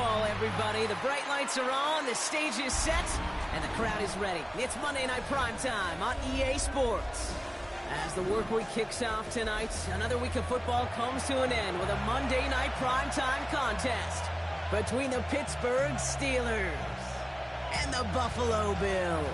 football, everybody. The bright lights are on, the stage is set, and the crowd is ready. It's Monday Night Primetime on EA Sports. As the work week kicks off tonight, another week of football comes to an end with a Monday Night Primetime contest between the Pittsburgh Steelers and the Buffalo Bills.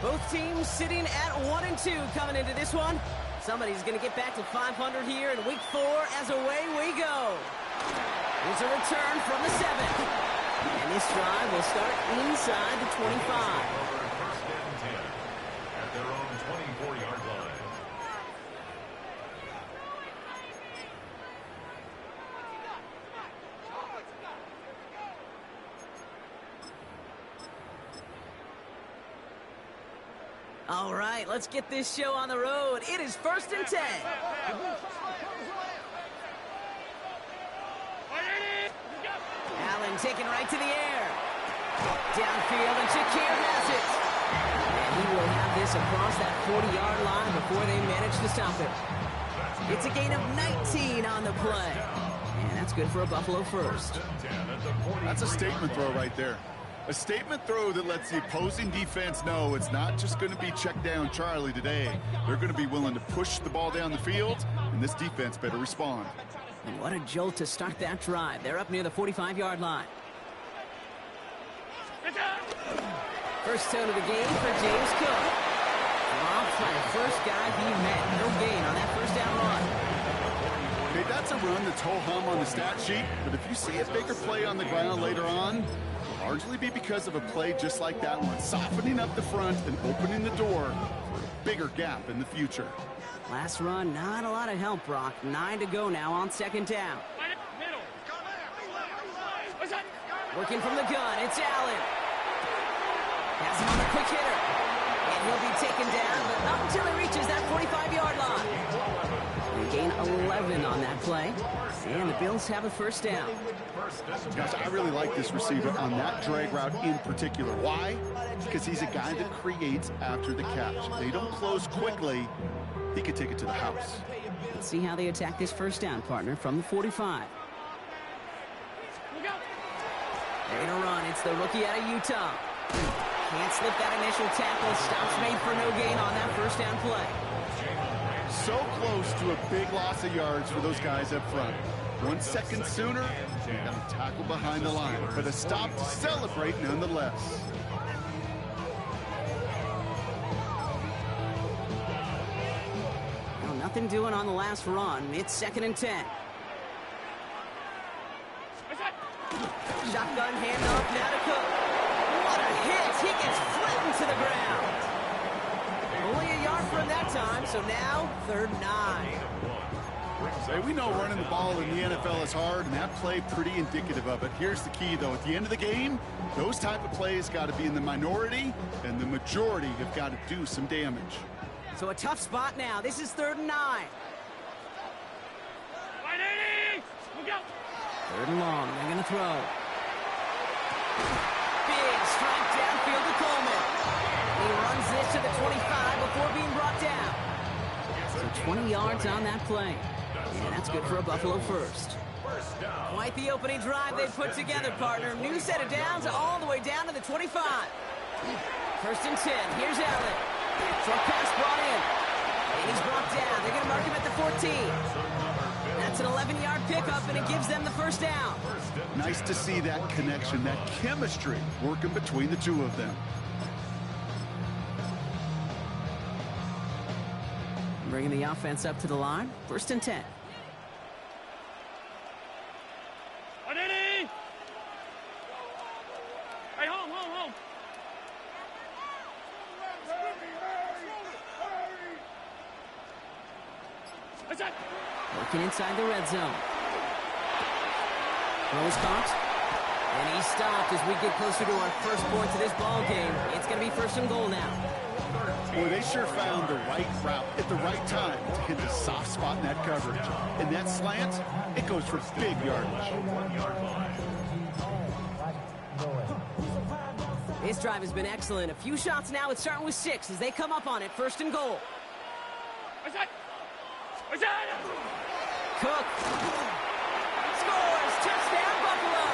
Both teams sitting at 1-2 coming into this one. Somebody's going to get back to 500 here in week 4 as away we go. Here's a return from the 7. And this drive will start inside the 25. First and 10 at their own 24-yard line. All right, let's get this show on the road. It is 1st and 10. Allen taken right to the air. Downfield, and Shakir has it. And he will have this across that 40-yard line before they manage to stop it. It's a gain of 19 on the play. And that's good for a Buffalo first. That's a statement throw right there. A statement throw that lets the opposing defense know it's not just going to be check down Charlie today. They're going to be willing to push the ball down the field, and this defense better respond. And what a jolt to start that drive. They're up near the 45-yard line. First tone of the game for James Cook. Dropped by the first guy he met. No gain on that first down run. Okay, that's a run that's ho-hum on the stat sheet, but if you see a bigger play on the ground later on, largely be because of a play just like that one, softening up the front and opening the door for a bigger gap in the future. Last run, not a lot of help, Brock. 9 to go now on 2nd down. Working from the gun, it's Allen. Has him on the quick hitter. And he'll be taken down, but not until he reaches that 45-yard line. They gain 11 on that play. And the Bills have a first down. Gosh, I really like this receiver on that drag route in particular. Why? Because he's a guy that creates after the catch. They don't close quickly. He could take it to the house. Let's see how they attack this first down, partner, from the 45. Ready to run. It's the rookie out of Utah. Can't slip that initial tackle. Stops made for no gain on that first down play. So close to a big loss of yards for those guys up front. 1 second sooner, they got a tackle behind the line, but a stop to celebrate nonetheless. Well, nothing doing on the last run. It's 2nd and 10. Shotgun handoff now to Cook. What a hit! He gets flattened to the ground. Only a yard from that time, so now 3rd and 9. Say, we know running the ball in the NFL is hard, and that play pretty indicative of it. Here's the key, though. At the end of the game, those type of plays got to be in the minority, and the majority have got to do some damage. So a tough spot now. This is 3rd and 9. 3rd and long. They're going to throw. Big strike downfield to Coleman. He runs this to the 25 before being brought down. So 20 yards on that play. And that's good for a Buffalo first. Quite the opening drive they've put together, partner. New set of downs all the way down to the 25. 1st and 10. Here's Allen. Short pass brought in. And he's brought down. They're going to mark him at the 14. That's an 11-yard pickup, and it gives them the first down. Nice to see that connection, that chemistry working between the two of them. Bringing the offense up to the line. 1st and 10. Working inside the red zone. Throws caught. And he stopped as we get closer to our first point to this ball game. It's going to be 1st and goal now. Boy, they sure found the right route at the right time to hit the soft spot in that coverage. And that slant, it goes for big yardage. This drive has been excellent. A few shots now. It's starting with 6 as they come up on it. 1st and goal. Cook scores. Touchdown, Buffalo.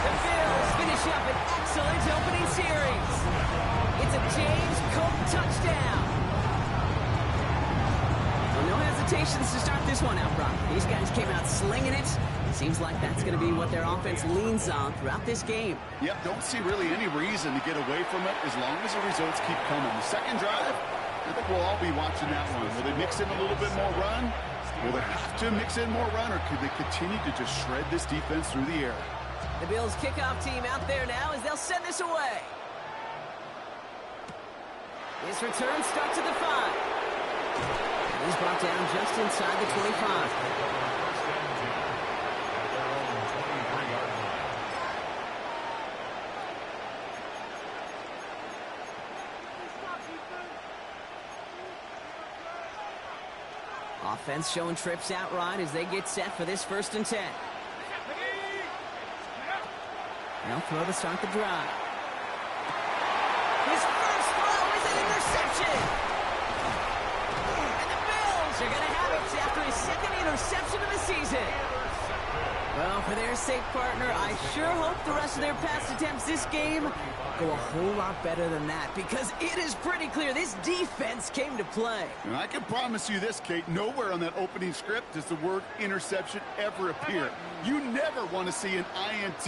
The Bills finish up an excellent opening series. It's a James Cook touchdown. Well, no hesitations to start this one out, Brock. These guys came out slinging it. Seems like that's going to be what their offense leans on throughout this game. Yep, don't see really any reason to get away from it as long as the results keep coming. The second drive, I think we'll all be watching that one. Will they mix in a little bit more run? Will they have to mix in more run, or could they continue to just shred this defense through the air? The Bills kickoff team out there now as they'll send this away. This return starts at the 5. And he's brought down just inside the 25. Offense showing trips out right as they get set for this 1st and 10. They'll throw to start the drive. His first throw is an interception. And the Bills are going to have it after his 2nd interception of the season. Well, for their sake, partner, I sure hope the rest of their pass attempts this game go a whole lot better than that, because it is pretty clear this defense came to play. And I can promise you this, Kate, nowhere on that opening script does the word interception ever appear. You never want to see an INT.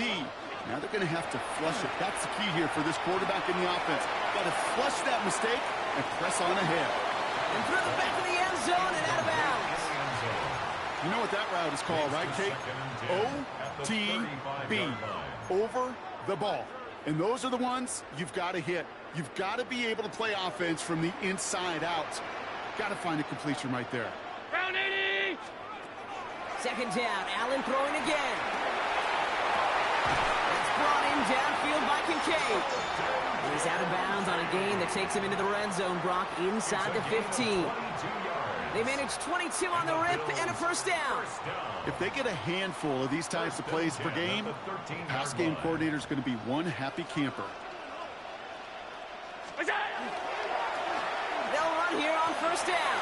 Now they're going to have to flush it. That's the key here for this quarterback in the offense. Got to flush that mistake and press on ahead. And through the back of the end zone and out of bounds. You know what that route is called, right, Kate? OTB, over the ball. And those are the ones you've got to hit. You've got to be able to play offense from the inside out. Got to find a completion right there. Round 80! 2nd down, Allen throwing again. It's brought in downfield by Kincaid. And he's out of bounds on a gain that takes him into the red zone, Brock, inside the 15. They managed 22 on the rip and a 1st down. If they get a handful of these types of plays per game, pass game coordinator is going to be one happy camper. They'll run here on 1st down.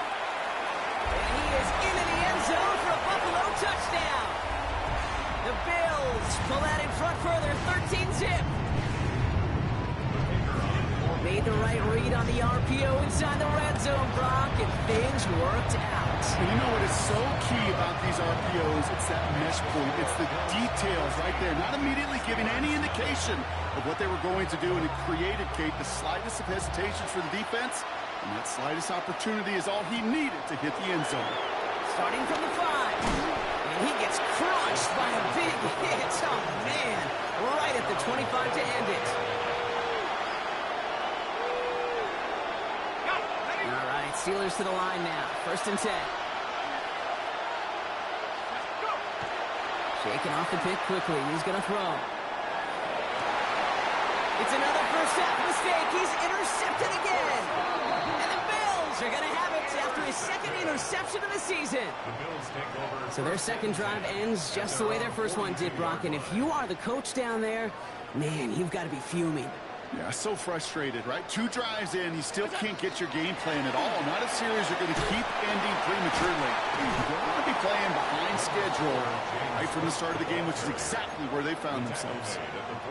And he is into the end zone for a Buffalo touchdown. The Bills pull that in front further, 13-zip. Made the right read on the RPO inside the red zone, Brock, and things worked out. And you know what is so key about these RPOs? It's that mesh point. It's the details right there. Not immediately giving any indication of what they were going to do, and it created, Kate, the slightest of hesitations for the defense, and that slightest opportunity is all he needed to hit the end zone. Starting from the 5, and he gets crushed by a big hit. Oh, man, right at the 25 to end it. Steelers to the line now. 1st and 10. Shaking off the pick quickly. He's going to throw. It's another first half mistake. He's intercepted again. And the Bills are going to have it after his 2nd interception of the season. So their 2nd drive ends just the way their first one did, Brock. And if you are the coach down there, man, you've got to be fuming. Yeah, so frustrated, right? 2 drives in, you still can't get your game plan at all. Not a series you're going to keep ending prematurely. You don't want to be playing behind schedule right from the start of the game, which is exactly where they found themselves.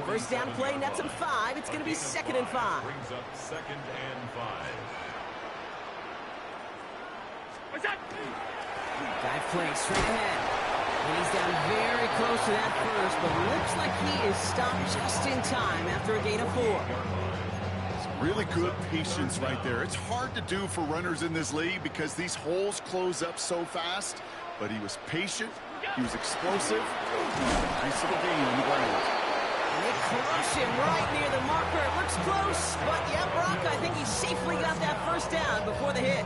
1st down play, nets him 5. It's going to be 2nd and 5. Brings up 2nd and 5. Dive play straight ahead. And he's down very close to that first, but looks like he is stopped just in time after a gain of 4. Some really good patience right there. It's hard to do for runners in this league because these holes close up so fast, but he was patient, he was explosive. Nice little gain on the ground. And they crush him right near the marker. It looks close, but yeah, Brock, I think he safely got that 1st down before the hit.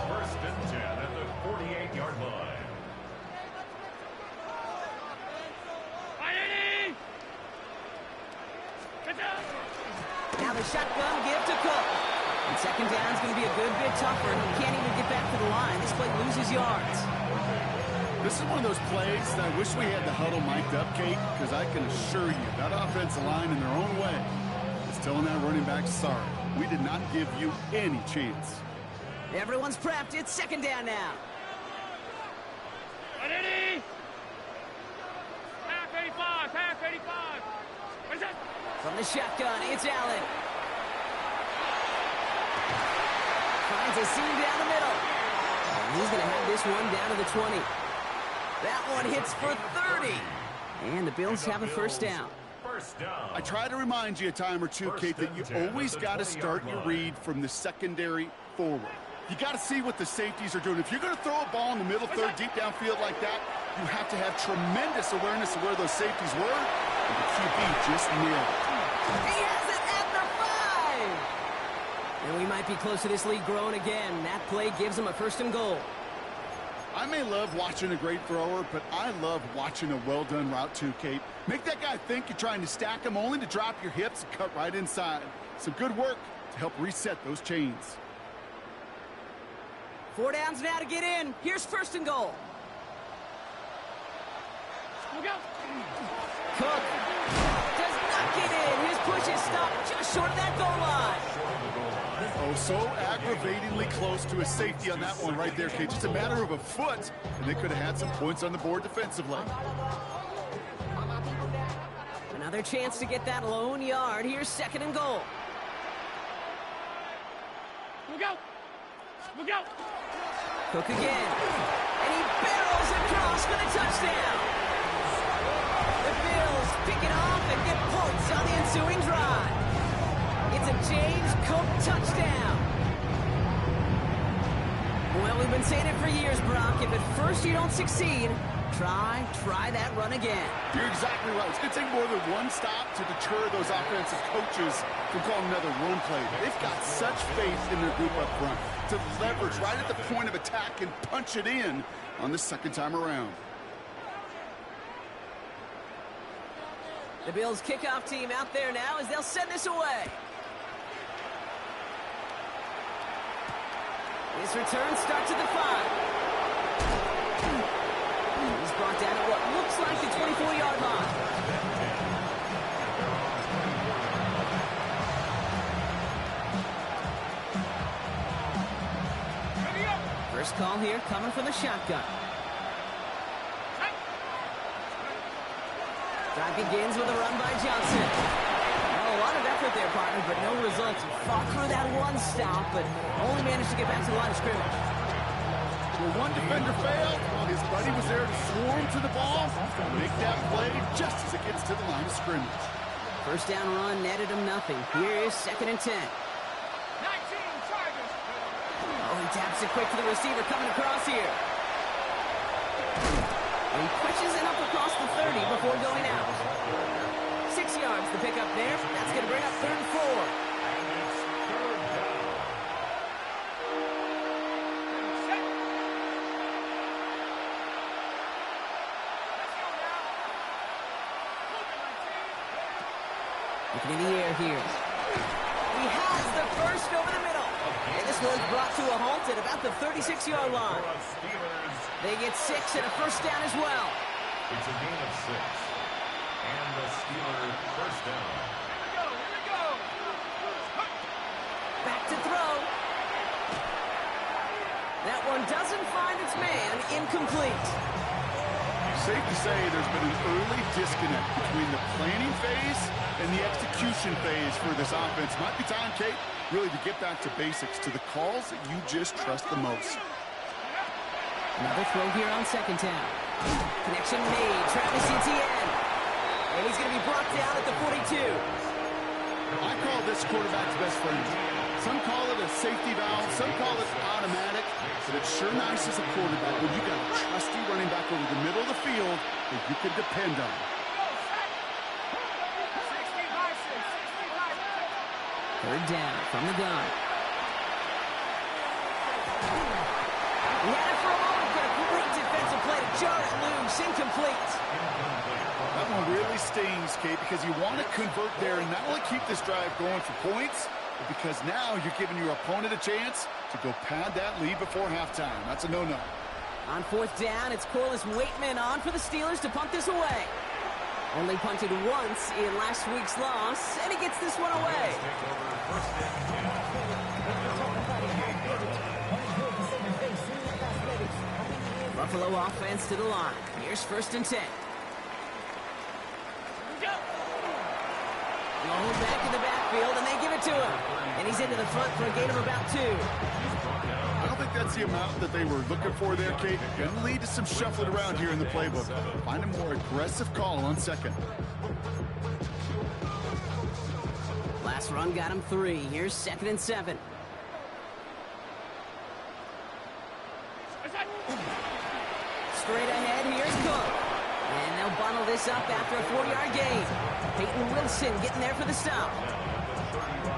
1st and 10 at the 48-yard line. Now the shotgun give to Cook. And second down's going to be a good bit tougher. He can't even get back to the line. This play loses yards. This is one of those plays that I wish we had the huddle mic'd up, Kate, because I can assure you that offensive line in their own way is telling that running back, sorry, we did not give you any chance. Everyone's prepped. It's second down now. Ready? Half 85, half 85. Where's that? From the shotgun, it's Allen. Finds a seam down the middle. And he's going to have this one down to the 20. That one hits for 30. And the Bills have a first down. I try to remind you a time or two, Kate, that you always got to start your read from the secondary forward. You got to see what the safeties are doing. If you're going to throw a ball in the middle third, deep downfield like that, you have to have tremendous awareness of where those safeties were, and the QB just nailed it. He has it at the 5. And we might be close to this lead growing again. That play gives him a first and goal. I may love watching a great thrower, but I love watching a well-done route too, Kate. Make that guy think you're trying to stack him, only to drop your hips and cut right inside. Some good work to help reset those chains. 4 downs now to get in. Here's first and goal. Look out. Cook does not get in. His push is stopped just short of that goal line. Oh, so aggravatingly close to a safety on that one right there, Kate. Just a matter of a foot, and they could have had some points on the board defensively. Another chance to get that lone yard. Here's second and goal. Look out. Look out. Cook again. And he barrels across for the touchdown. The Bills pick it off and get points on the ensuing drive. It's a James Cook touchdown. Well, we've been saying it for years, Brock. If at first you don't succeed, try that run again. You're exactly right. It's going to take more than one stop to deter those offensive coaches from calling another run play. They've got such faith in their group up front to leverage right at the point of attack and punch it in on the second time around. The Bills kickoff team out there now as they'll send this away. This return starts at the 5. He's brought down at what looks like the 24-yard line. First call here coming from the shotgun. Drive begins with a run by Johnson. Well, a lot of effort there, partner, but no results. Fought through that one stop, but only managed to get back to the line of scrimmage. Well, one defender failed while his buddy was there to swarm to the ball and make that play just as it gets to the line of scrimmage. First down run netted him nothing. Here is second and 10. 19 Chargers. Oh, he taps it quick to the receiver coming across here. And he pushes it up across the 30 before going out. 6 yards to pick up there. That's going to bring up third and 4. Looking in the air here. He has the first over the middle. And this one's brought to a halt at about the 36-yard line. They get 6 and a first down as well. It's a gain of 6. And the Steelers first down. Here we go. Back to throw. That one doesn't find its man. Incomplete. Safe to say there's been an early disconnect between the planning phase and the execution phase for this offense. Might be time, Kate, really to get back to basics, to the calls that you just trust the most. Another throw here on second down. Connection made. Travis Etienne. And he's going to be brought down at the 42. I call this quarterback's best friend. Some call it a safety valve, some call it automatic, but it's sure nice as a quarterback when you got a trusty running back over the middle of the field that you can depend on. Third down from the gun. He had it for a moment, but a great defensive play to jar it loose. Incomplete. That one really stings, Kate, because you want to convert there and not only keep this drive going for points, because now you're giving your opponent a chance to go pad that lead before halftime. That's a no-no. On fourth down, it's Corliss Waitman on for the Steelers to punt this away. Only punted once in last week's loss, and he gets this one away. Buffalo offense to the line. Here's 1st and 10. Rolled back in the backfield, and they give it to him. And he's into the front for a gain of about 2. I don't think that's the amount that they were looking for there, Kate. Going to lead to some shuffling around here in the playbook. Find a more aggressive call on 2nd. Last run got him 3. Here's 2nd and 7. Straight ahead, here's Cook. And they'll bundle this up after a 4-yard gain. Peyton Wilson getting there for the stop.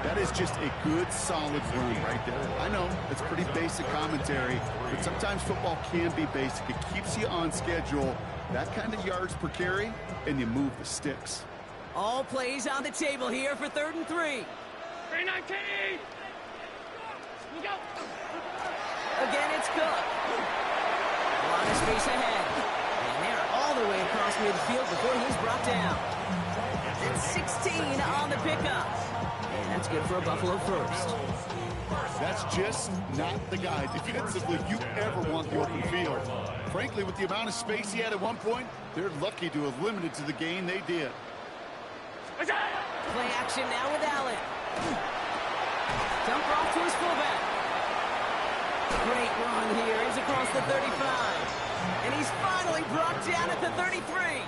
That is just a good, solid run right there. I know, it's pretty basic commentary, but sometimes football can be basic. It keeps you on schedule, that kind of yards per carry, and you move the sticks. All plays on the table here for 3rd and 3. 319! Look out! Again, it's Cook. A lot of space ahead. And they're all the way across midfield before he's brought down. That's 16 on the pickup. And that's good for a Buffalo first. That's just not the guy defensively you ever want the open field. Frankly, with the amount of space he had at one point, they're lucky to have limited to the gain they did. Play action now with Allen. Dump off to his fullback. Great run here. He's across the 35. And he's finally brought down at the 33.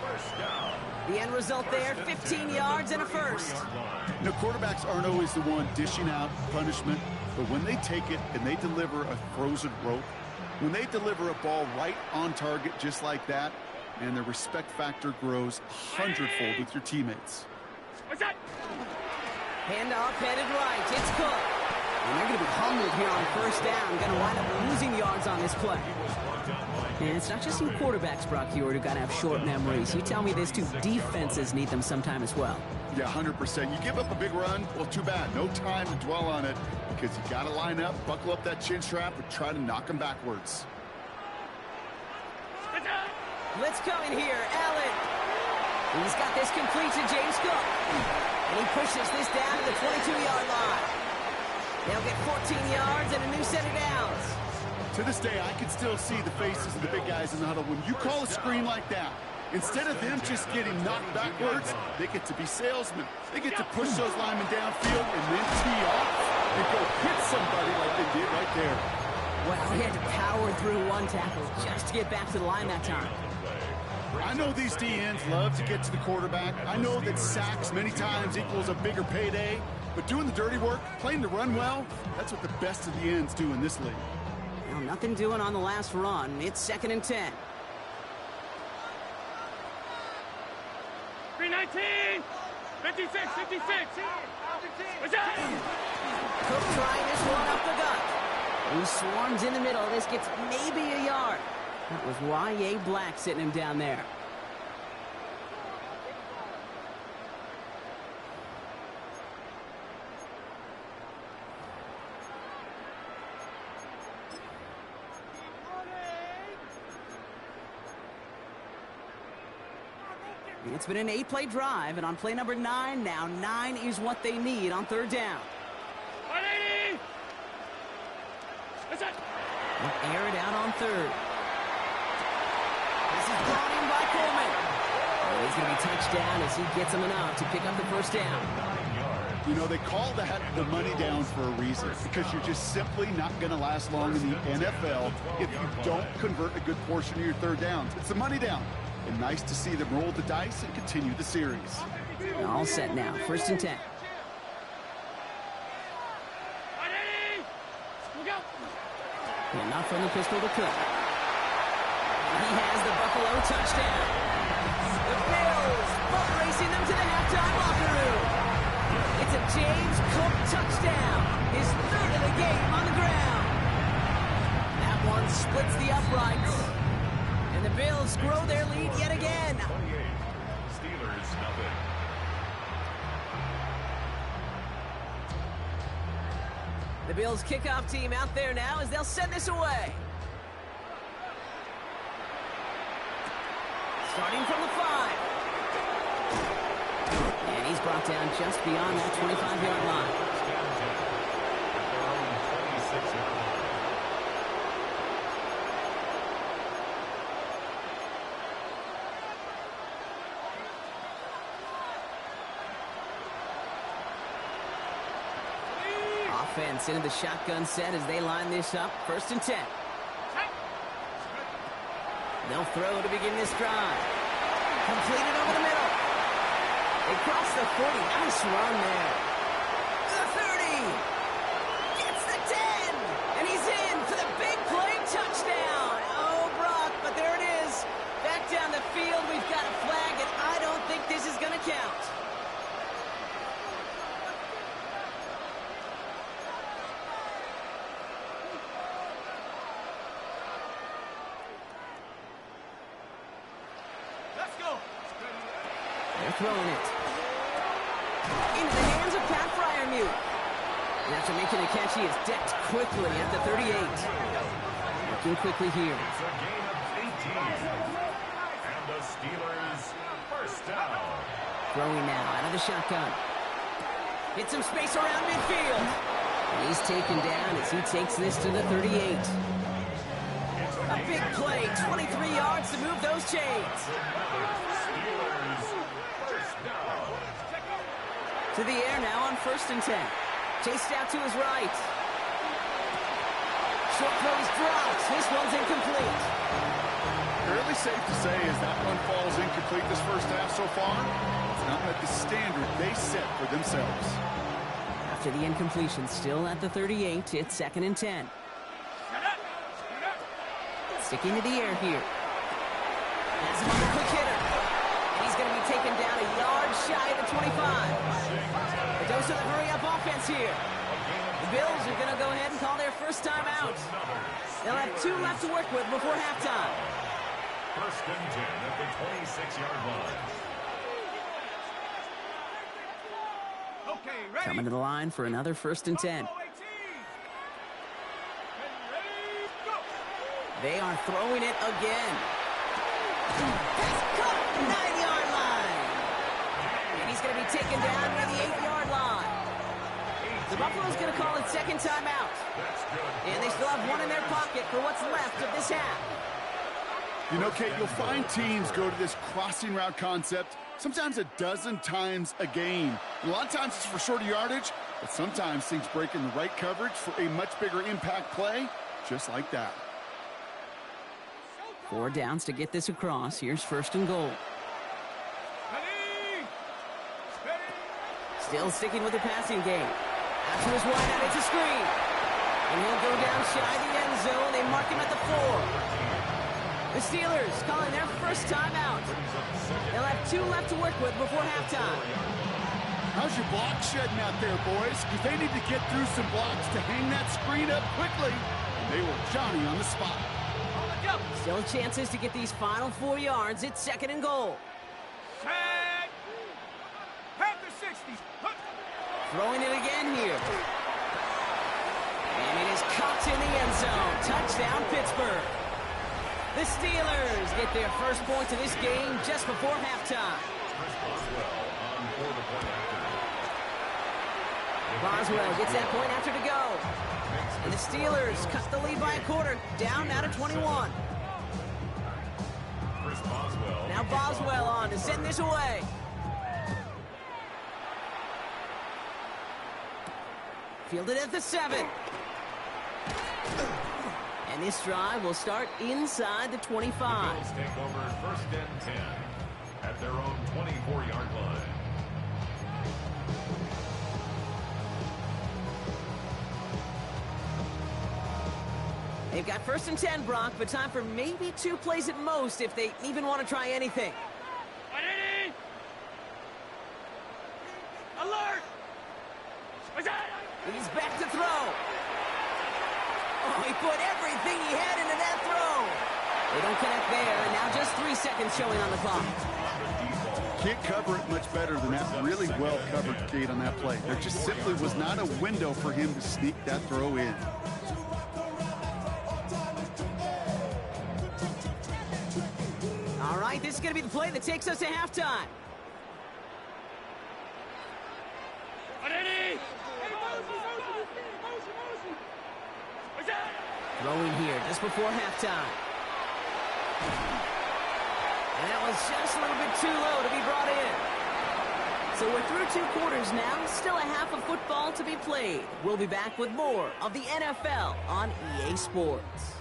The end result there, 15 yards and a first. You know, quarterbacks aren't always the one dishing out punishment, but when they take it and they deliver a frozen rope, when they deliver a ball right on target just like that, and the respect factor grows 100-fold with your teammates. What's that? Handoff headed right. It's Cook. And they're going to be humbled here on 1st down. Going to wind up losing yards on this play. And it's not just you quarterbacks, Brock Huard, who got to have short memories. You tell me this too, defenses need them sometime as well. Yeah, 100%. You give up a big run, well, too bad. No time to dwell on it because you got to line up, buckle up that chin strap, and try to knock them backwards. Let's come in here, Allen. He's got this complete to James Cook. And he pushes this down to the 22-yard line. They'll get 14 yards and a new set of downs. To this day, I can still see the faces of the big guys in the huddle. When you call a screen like that, instead of them just getting knocked backwards, they get to be salesmen. They get to push those linemen downfield and then tee off and go hit somebody like they did right there. Well, he had to power through one tackle just to get back to the line that time. I know these DNs love to get to the quarterback. I know that sacks many times equals a bigger payday, but doing the dirty work, playing the run well, that's what the best of the ends do in this league. Well, nothing doing on the last run. It's 2nd and 10. 319! 56, 56! What's that? Cook trying this one up the gut. He swarms in the middle. This gets maybe a yard. That was Y.A. Black sitting him down there. It's been an 8-play drive, and on play number 9, now 9 is what they need on 3rd down. 180! What's that? They'll air it out on 3rd. This is brought in by Coleman. And he's going to be touchdown as he gets him enough to pick up the 1st down. You know, they call that the money down for a reason, because you're just simply not going to last long in the NFL if you don't convert a good portion of your 3rd downs. It's the money down. And nice to see them roll the dice and continue the series. All set now. 1st and 10. 180! Look out! And not from the pistol to Cook. He has the Buffalo touchdown. The Bills boat racing them to the halftime locker room. It's a James Cook touchdown. His 3rd of the game on the ground. That one splits the uprights. And the Bills grow their lead yet again. 28. Steelers, nothing. The Bills kickoff team out there now as they'll send this away. Starting from the 5. And he's brought down just beyond that 25-yard line. Offense into the shotgun set as they line this up. 1st and 10. They'll throw to begin this drive. Completed over the middle. They cross the 40. Nice run there. The 30. Gets the 10. And he's in for the big play touchdown. Oh, Brock, but there it is. Back down the field. We've got a flag, and I don't think this is going to count. Throwing it into the hands of Pat Freiermuth. And after making a catch, he is decked quickly at the 38. Looking quickly here. It's a gain of 18. And the Steelers first down. Throwing now out of the shotgun. Hit some space around midfield. And he's taken down as he takes this to the 38. A big play, 23 yards to move those chains. To the air now on 1st and 10. Chased out to his right. Short throws dropped. This one's incomplete. Fairly safe to say as that one falls incomplete this first half so far, it's not met the standard they set for themselves. After the incompletion, still at the 38, it's 2nd and 10. Sticking to the air here. Has him on the quick hitter. He's going to be taken down a yard shy of the 25. A dose of the hurry-up offense here. The Bills are going to go ahead and call their first time out. They'll have 2 left to work with before halftime. 1st and 10 at the 26-yard line. Okay, ready? Coming to the line for another 1st and 10. They are throwing it again. Pass caught, 9-yard line. And he's going to be taken down near the 8-yard line. The Buffalo's going to call it second timeout. And they still have one in their pocket for what's left of this half. You know, Kate, you'll find teams go to this crossing route concept sometimes a dozen times a game. And a lot of times it's for shorter yardage, but sometimes things break in the right coverage for a much bigger impact play, just like that. 4 downs to get this across. Here's 1st and goal. Still sticking with the passing game. Out to his wide out, it's a screen. And he'll go down shy of the end zone. They mark him at the 4. The Steelers calling their first timeout. They'll have 2 left to work with before halftime. How's your block shedding out there, boys? Because they need to get through some blocks to hang that screen up quickly. And they were Johnny on the spot. Still chances to get these final 4 yards. It's 2nd and goal. Set. Head to 60. Throwing it again here. And it is caught in the end zone. Touchdown, Pittsburgh. The Steelers get their first point of this game just before halftime. Boswell gets that point after to go. And the Steelers cut the lead by a quarter, down now to 21. Now Boswell on to send this away. Fielded at the 7. And this drive will start inside the 25. Bills take over 1st and 10 at their own 24-yard line. They've got 1st and 10, Brock, but time for maybe 2 plays at most if they even want to try anything. Ready? Alert! He's back to throw. Oh, he put everything he had into that throw. They don't connect there, and now just 3 seconds showing on the clock. can't cover it much better than that really well covered gate on that play. There just simply was not a window for him to sneak that throw in. All right, this is going to be the play that takes us to halftime. Throwing here just before halftime. And that was just a little bit too low to be brought in. So we're through 2 quarters now. Still a half of football to be played. We'll be back with more of the NFL on EA Sports.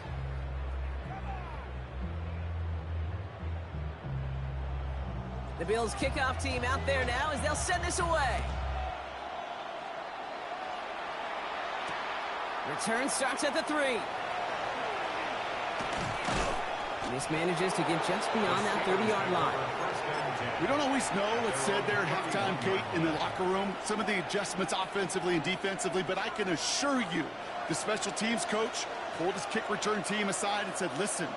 The Bills kickoff team out there now as they'll send this away. Return starts at the 3. Mismanages to get just beyond that 30-yard line. We don't always know what's said there at halftime, Kate, in the locker room. Some of the adjustments offensively and defensively, but I can assure you the special teams coach pulled his kick return team aside and said, listen,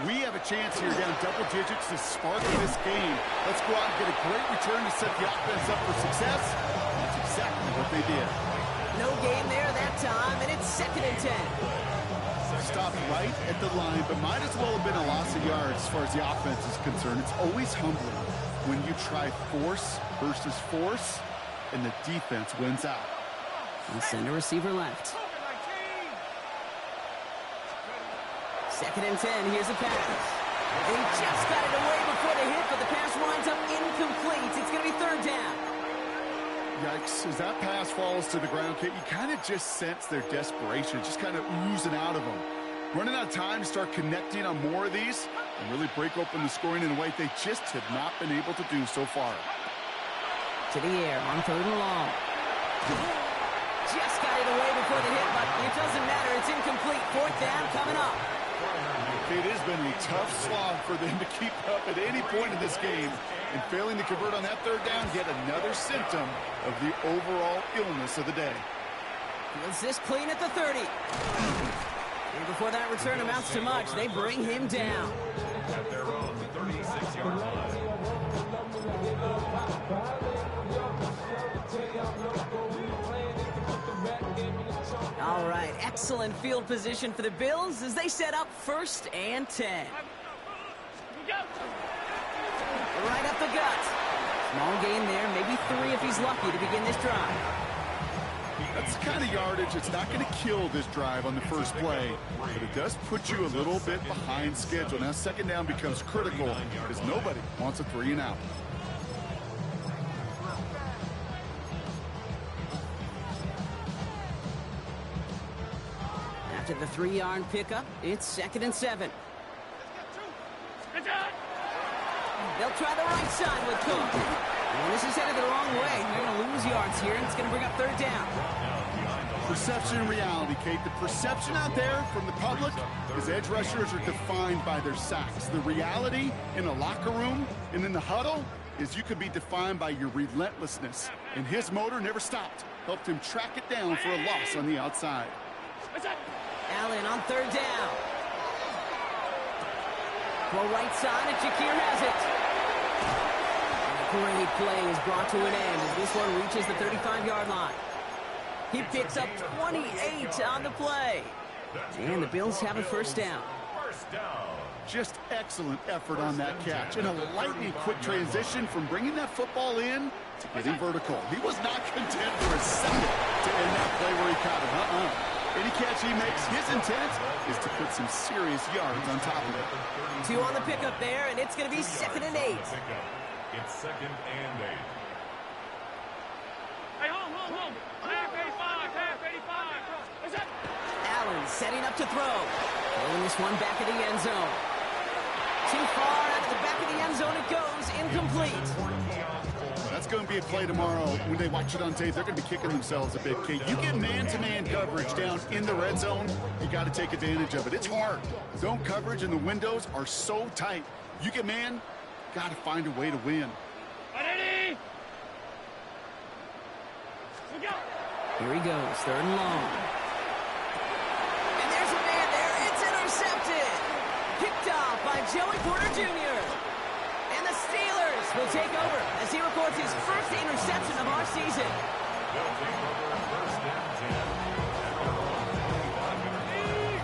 we have a chance here down double digits to spark this game. Let's go out and get a great return to set the offense up for success. That's exactly what they did. No gain there that time, and it's 2nd and 10. Stopped right at the line, but might as well have been a loss of yards as far as the offense is concerned. It's always humbling when you try force versus force, and the defense wins out. And send a receiver left. 2nd and 10, here's a pass. And he just got it away before the hit, but the pass winds up incomplete. It's going to be 3rd down. Yikes, as that pass falls to the ground, Kate, you kind of just sense their desperation, just kind of oozing out of them. Running out of time to start connecting on more of these and really break open the scoring in a way they just have not been able to do so far. To the air on 3rd and long. Just got it away before the hit, but it doesn't matter. It's incomplete. 4th down coming up. It has been a tough slog for them to keep up at any point in this game. And failing to convert on that 3rd down, yet another symptom of the overall illness of the day. Feels this clean at the 30. And before that return amounts to much, they bring him down. At their own 36-yard line. All right, excellent field position for the Bills as they set up 1st and 10. Right up the gut. Small gain there, maybe 3 if he's lucky to begin this drive. That's the kind of yardage that's not going to kill this drive on the first play, but it does put you a little bit behind schedule. Now 2nd down becomes critical because nobody wants a 3 and out. After the 3-yard pickup, it's 2nd and 7. They'll try the right side with Cook. And this is headed the wrong way. They're going to lose yards here, and it's going to bring up 3rd down. Perception and reality, Kate. The perception out there from the public is edge rushers are defined by their sacks. The reality in the locker room and in the huddle is you could be defined by your relentlessness. And his motor never stopped. Helped him track it down for a loss on the outside. Allen on 3rd down. Well, right side, and Shakir has it. And a great play is brought to an end as this one reaches the 35-yard line. He picks up 28 on the play. And the Bills have a 1st down. Just excellent effort on that catch. And a lightning quick transition from bringing that football in to getting vertical. He was not content for a second to end that play where he caught it. Any catch he makes, his intent is to put some serious yards on top of it. 2 on the pickup there, and it's going to be 2nd and 8. It's 2nd and 8. Hey, hold. Half 85. Allen setting up to throw. Throwing this one back of the end zone. Too far out of the back of the end zone it goes. Incomplete. That's going to be a play tomorrow. When they watch it on tape, they're going to be kicking themselves a bit, Kate. You get man-to-man coverage down in the red zone, you got to take advantage of it. It's hard. Zone coverage and the windows are so tight. You get man, got to find a way to win. Here he goes, 3rd and long. And there's a man there. It's intercepted. Picked off by Joey Porter Jr. And the Steelers will take over as he records his first interception of our season. They'll take over first and 10.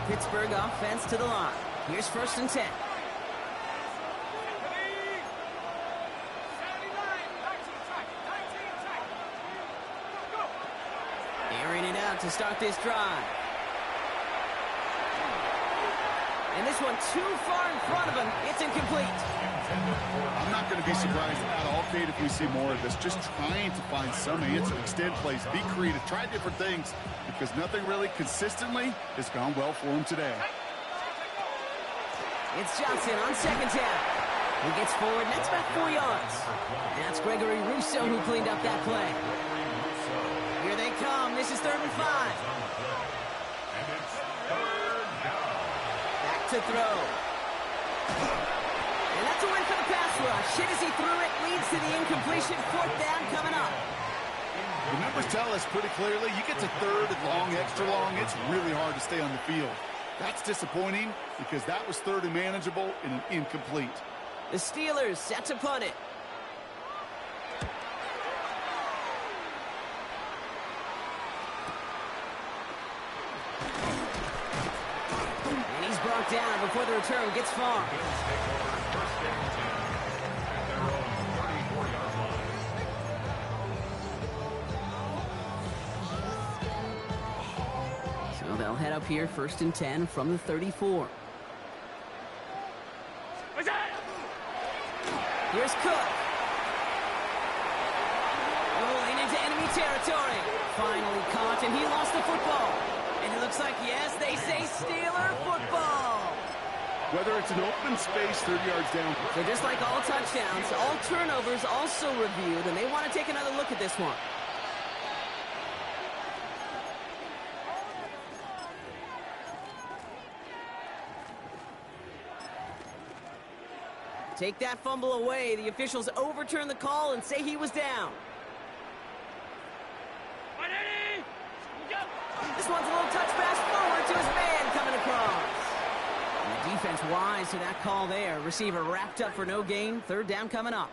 Pittsburgh offense to the line. Here's first and 10. Airing it out to start this drive. And this one too far in front of him. It's incomplete. I'm not going to be surprised at all, Kate, if we see more of this. Just trying to find some answer, extend plays, be creative, try different things, because nothing really consistently has gone well for him today. It's Johnson on second down. He gets forward, and that's about 4 yards. And that's Gregory Rousseau who cleaned up that play. Here they come. This is 3rd and 5. And it's third down. Back to throw. And that's a win for the pass rush. Hit as he threw it, leads to the incompletion. 4th down coming up. The numbers tell us pretty clearly, you get to 3rd and long, extra long, it's really hard to stay on the field. That's disappointing because that was 3rd and manageable and an incomplete. The Steelers set to punt it. And he's brought down before the return gets far. Bills take over first and 10 at their own 34-yard line. So they'll head up here, 1st and 10 from the 34. Here's Cook. Rolling into enemy territory. Finally caught, and he lost the football. And it looks like, yes, they say Steeler football. Whether it's an open space 30 yards down. So just like all touchdowns, all turnovers also reviewed, and they want to take another look at this one. Take that fumble away. The officials overturn the call and say he was down. This one's a little touch pass forward to his man coming across. And the defense wise to that call there. Receiver wrapped up for no gain. 3rd down coming up.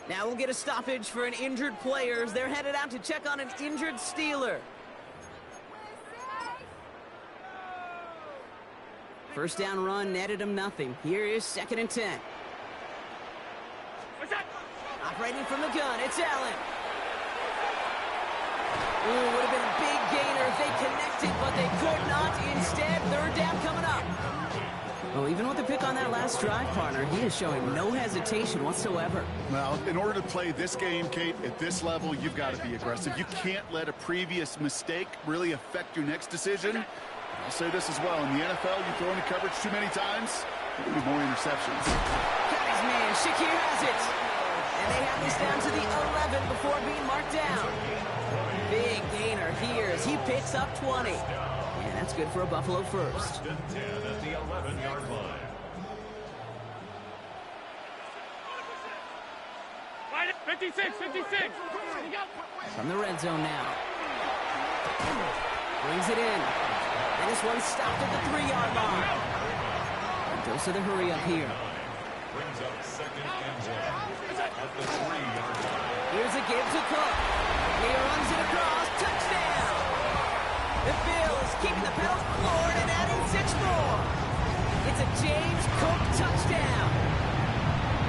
Now we'll get a stoppage for an injured player as they're headed out to check on an injured Steeler. First down run netted him nothing. Here is 2nd and 10. Operating from the gun, it's Allen. Ooh, would have been a big gainer if they connected, but they could not. Instead, 3rd down coming up. Well, even with the pick on that last drive, partner, he is showing no hesitation whatsoever. Well, in order to play this game, Kate, at this level, you've got to be aggressive. You can't let a previous mistake really affect your next decision. I'll say this as well. In the NFL, you throw into coverage too many times, there'll be more interceptions. Got his man. Shakir has it. And they have this down to the 11 before being marked down. Big gainer here as he picks up 20. And that's good for a Buffalo first. First and 10 at the 11-yard line. 56. From the red zone now. Brings it in. And this one's stopped at the 3-yard line. And goes to the hurry up here. Brings up 2nd and 10 at the 3-yard line. Here's a give to Cook. He runs it across. Touchdown! The Bills keeping the pedals floored and adding 6 more. It's a James Cook touchdown.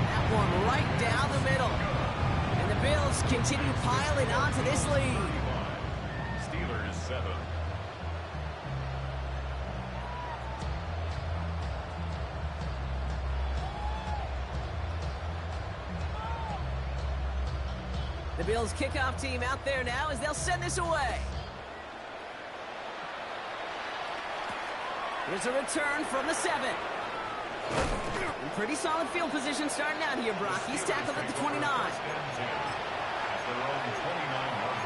That one right down the middle. And the Bills continue piling on to this lead. Steelers 7. The Bills kickoff team out there now as they'll send this away. Here's a return from the 7. Pretty solid field position starting out here, Brock. He's tackled at the 29. At their own 29-yard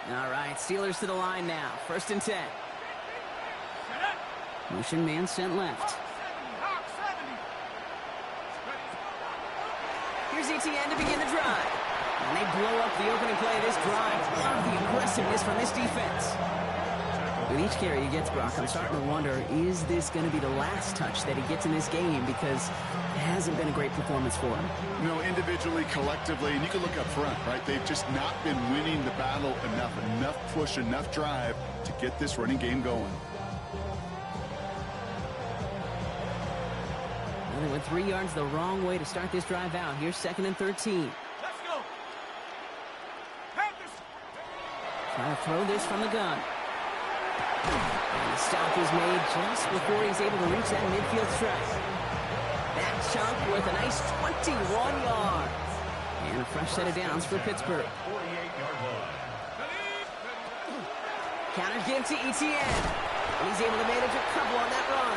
line. All right, Steelers to the line now. 1st and 10. Motion man sent left. Here's ETN to begin the drive. And they blow up the opening play of this drive. Love the aggressiveness from this defense. With each carry he gets, Brock, I'm starting to wonder, is this going to be the last touch that he gets in this game? Because it hasn't been a great performance for him. You know, individually, collectively, and you can look up front, right? They've just not been winning the battle enough push, enough drive to get this running game going. Well, they went 3 yards the wrong way to start this drive out. Here's 2nd and 13. Let's go. Trying to throw this from the gun. And the stop is made just before he's able to reach that midfield strike. That chunk worth a nice 21 yards. And a fresh set of downs for Pittsburgh. 48-yard line. Counter give to Etienne. And he's able to manage a couple on that run.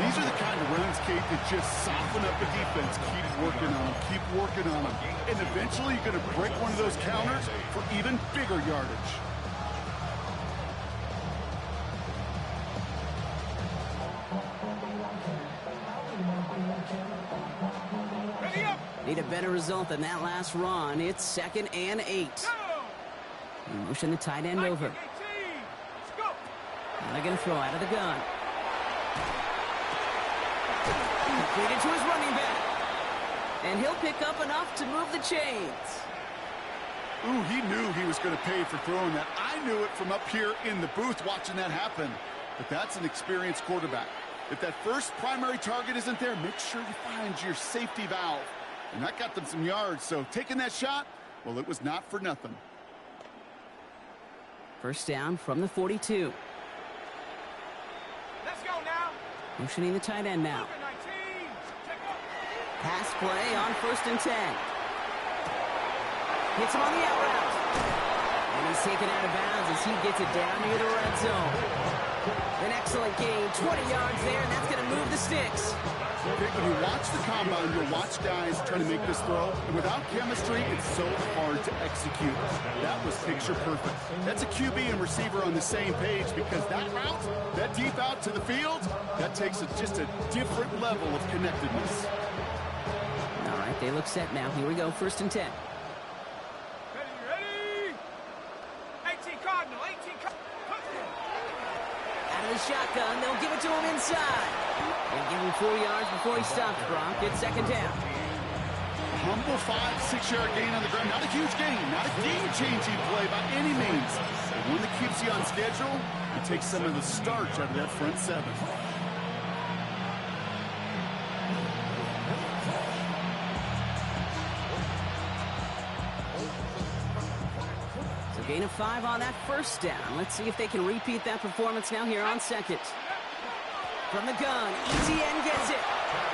These are the kind of runs, Kate, that just soften up the defense. Keep working on them, keep working on them. And eventually you're going to break one of those counters for even bigger yardage. Need a better result than that last run. It's 2nd and 8. You motion the tight end over. And they're going to throw out of the gun. Completed to his running back. And he'll pick up enough to move the chains. Ooh, he knew he was going to pay for throwing that. I knew it from up here in the booth watching that happen. But that's an experienced quarterback. If that first primary target isn't there, make sure you find your safety valve. And that got them some yards, so taking that shot, well, it was not for nothing. First down from the 42. Let's go now. Motioning the tight end now. Pass play on 1st and 10. Hits him on the out route. And he's taken out of bounds as he gets it down near the red zone. An excellent gain, 20 yards there, and that's going to move the sticks. Okay, when you watch the combine, you'll watch guys trying to make this throw, and without chemistry, it's so hard to execute. That was picture perfect. That's a QB and receiver on the same page, because that route, that deep out to the field, that takes just a different level of connectedness. All right, they look set now. Here we go, 1st and 10. Ready? 18 Cardinal, 18 Cardinal. Out of the shotgun, they'll give it to him inside. And give him 4 yards before he stops, Brock. It's 2nd down. A humble 5-6-yard gain on the ground. Not a huge gain, not a game-changing play by any means. But one that keeps you on schedule and takes some of the starch out of that front seven. So gain of 5 on that first down. Let's see if they can repeat that performance now here on 2nd. From the gun, Etienne gets it.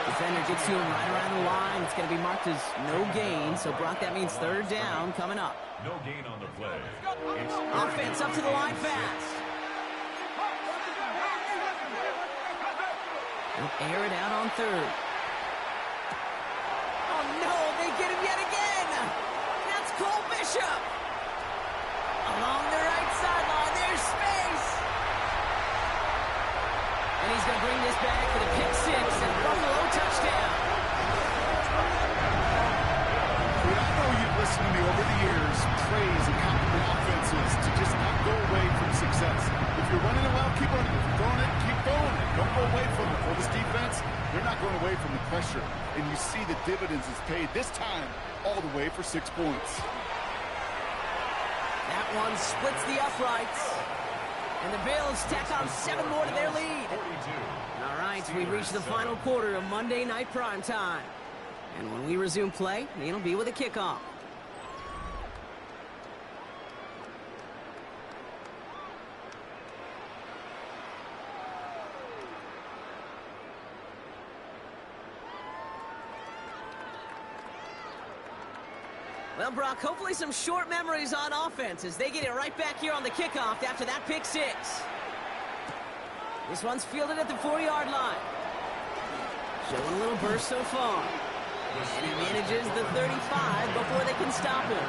Defender gets to him right around the line. It's going to be marked as no gain. So, Brock, that means 3rd down coming up. No gain on the play. Offense up to the line fast. They'll air it out on 3rd. Oh, no, they get him yet again. That's Cole Bishop. Along the right sideline, there's space. And he's going to bring this back for the pick 6 and Buffalo touchdown. I know you've listened to me over the years, praise and compliment offenses to just not go away from success. If you're running it well, keep running it. If you're throwing it, keep throwing it. Don't go away from it. For this defense, they're not going away from the pressure. And you see the dividends it's paid this time all the way for 6 points. That one splits the uprights. And the Bills tack on 7 more to their lead. All right, we reach the final quarter of Monday Night Primetime. And when we resume play, it'll be with a kickoff. Well, Brock, hopefully some short memories on offense as they get it right back here on the kickoff after that pick 6. This one's fielded at the 4-yard line. Showing a little burst so far. And he manages the 35 before they can stop him.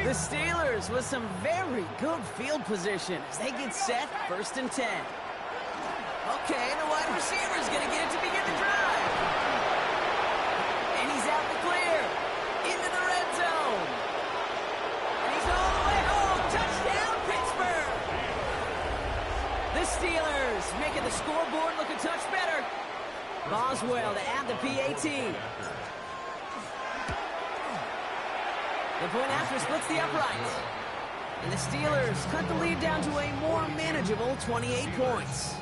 The Steelers with some very good field position as they get set, 1st and 10. Okay, the wide receiver's going to get it to begin the drive. Doyle to add the PAT. The point after splits the uprights. And the Steelers cut the lead down to a more manageable 28 points.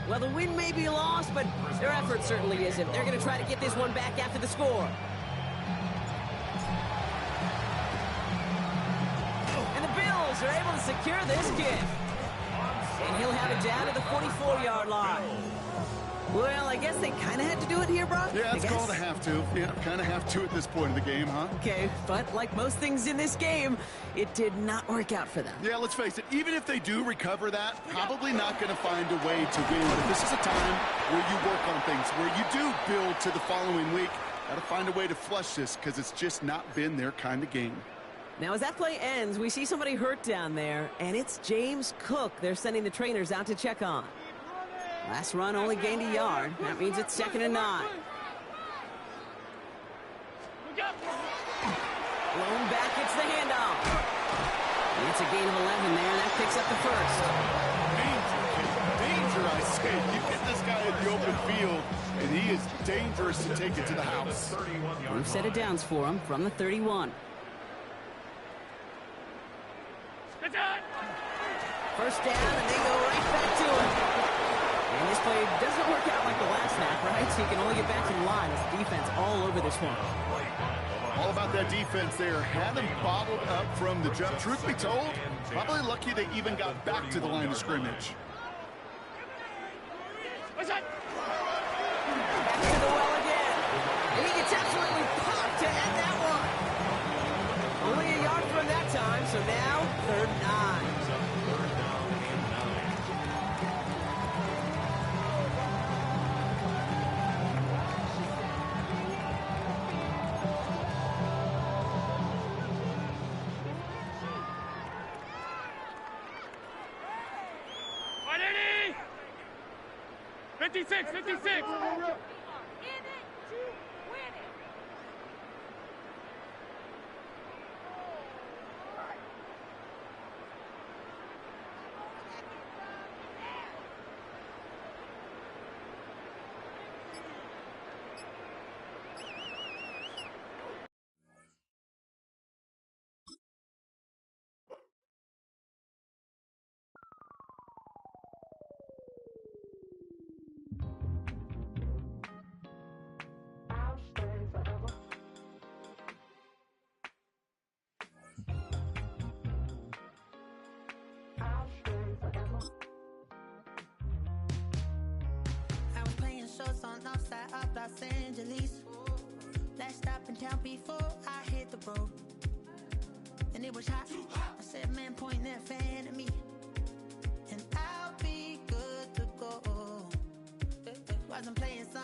Well, the win may be lost, but their effort certainly isn't. They're going to try to get this one back after the score. And the Bills are able to secure this gift. And he'll have it down to the 44-yard line. Well, I guess they kind of had to do it here, Brock. Yeah, it's called a have to. Yeah, kind of have to at this point in the game, huh? Okay, but like most things in this game, it did not work out for them. Yeah, let's face it, even if they do recover that, probably not going to find a way to win. But this is a time where you work on things, where you do build to the following week. Got to find a way to flush this because it's just not been their kind of game. Now, as that play ends, we see somebody hurt down there, and it's James Cook they're sending the trainers out to check on. Last run only gained a yard. That means it's 2nd and 9. Blown back, it's the handoff. And it's a gain of 11 there. That picks up the first. Danger, I say. You get this guy in the open field, and he is dangerous to take it to the house. We've set it downs for him from the 31. First down, and they go right back to it. And this play doesn't work out like the last snap, right? So you can only get back in line as the defense all over this one. All about that defense there. Had them bottled up from the jump. Truth be told, probably lucky they even got back to the line of scrimmage. Back to the well again. And he gets absolutely popped to end that one. Only a yard from that time, so now 3rd and 9. Fifty-six. Outside of Los Angeles. Last stop in town before I hit the road. And it was hot. I said, man, point that fan at me.